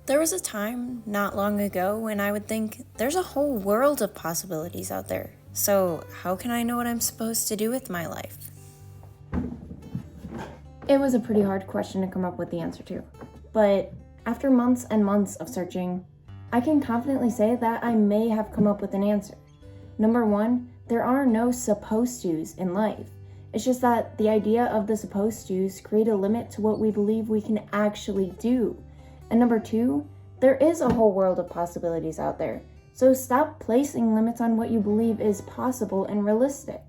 There was a time not long ago when I would think there's a whole world of possibilities out there. So, how can I know what I'm supposed to do with my life? It was a pretty hard question to come up with the answer to. But after months and months of searching, I can confidently say that I may have come up with an answer. Number one, there are no supposed to's in life. It's just that the idea of the supposed to's create a limit to what we believe we can actually do. And number two, there is a whole world of possibilities out there. So stop placing limits on what you believe is possible and realistic.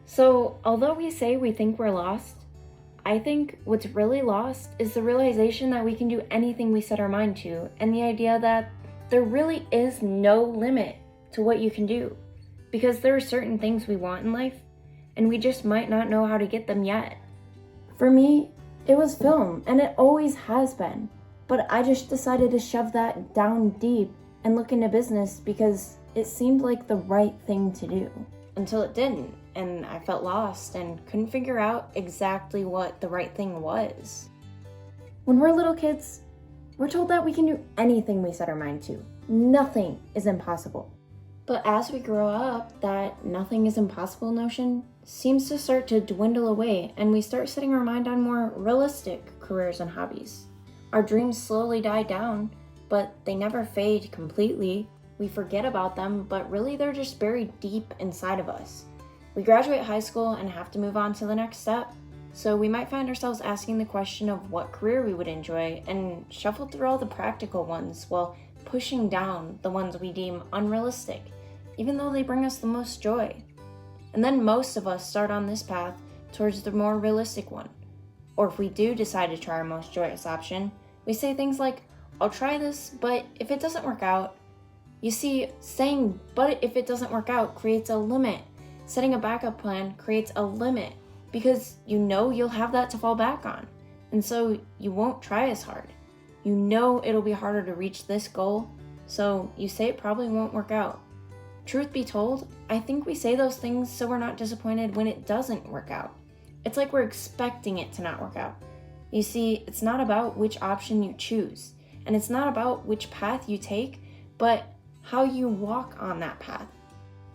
So, although we say we think we're lost, I think what's really lost is the realization that we can do anything we set our mind to, and the idea that there really is no limit to what you can do. Because there are certain things we want in life, and we just might not know how to get them yet. For me, it was film, and it always has been. But I just decided to shove that down deep and look into business because it seemed like the right thing to do. Until it didn't, and I felt lost and couldn't figure out exactly what the right thing was. When we're little kids, we're told that we can do anything we set our mind to. Nothing is impossible. But as we grow up, that nothing is impossible notion seems to start to dwindle away, and we start setting our mind on more realistic careers and hobbies. Our dreams slowly die down, but they never fade completely. We forget about them, but really they're just buried deep inside of us. We graduate high school and have to move on to the next step, so we might find ourselves asking the question of what career we would enjoy and shuffle through all the practical ones while pushing down the ones we deem unrealistic, even though they bring us the most joy. And then most of us start on this path towards the more realistic one. Or if we do decide to try our most joyous option, we say things like, I'll try this, but if it doesn't work out. You see, saying, but if it doesn't work out creates a limit. Setting a backup plan creates a limit because you know you'll have that to fall back on. And so you won't try as hard. You know it'll be harder to reach this goal, so you say it probably won't work out. Truth be told, I think we say those things so we're not disappointed when it doesn't work out. It's like we're expecting it to not work out. You see, it's not about which option you choose, and it's not about which path you take, but how you walk on that path.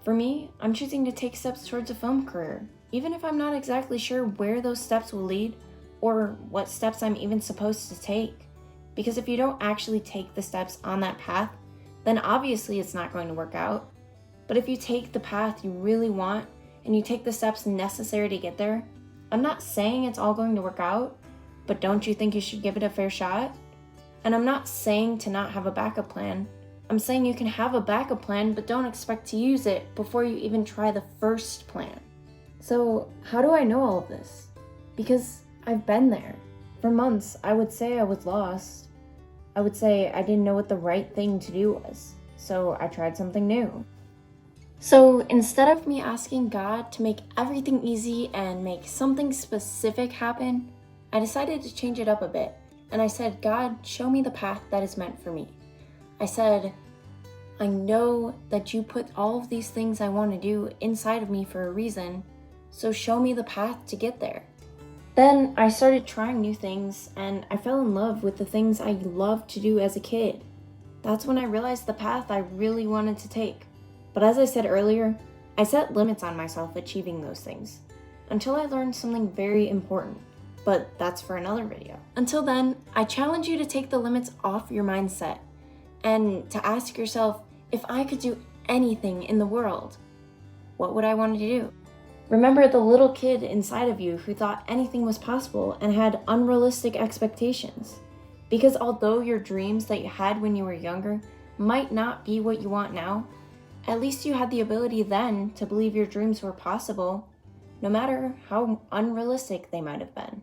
For me, I'm choosing to take steps towards a film career, even if I'm not exactly sure where those steps will lead or what steps I'm even supposed to take. Because if you don't actually take the steps on that path, then obviously it's not going to work out. But if you take the path you really want and you take the steps necessary to get there, I'm not saying it's all going to work out, but don't you think you should give it a fair shot? And I'm not saying to not have a backup plan. I'm saying you can have a backup plan, but don't expect to use it before you even try the first plan. So how do I know all of this? Because I've been there. For months, I would say I was lost. I would say I didn't know what the right thing to do was. So I tried something new. So instead of me asking God to make everything easy and make something specific happen, I decided to change it up a bit. And I said, God, show me the path that is meant for me. I said, I know that you put all of these things I want to do inside of me for a reason, so show me the path to get there. Then I started trying new things, and I fell in love with the things I loved to do as a kid. That's when I realized the path I really wanted to take. But as I said earlier, I set limits on myself achieving those things, until I learned something very important. But that's for another video. Until then, I challenge you to take the limits off your mindset and to ask yourself, if I could do anything in the world, what would I want to do? Remember the little kid inside of you who thought anything was possible and had unrealistic expectations. Because although your dreams that you had when you were younger might not be what you want now, at least you had the ability then to believe your dreams were possible, no matter how unrealistic they might have been.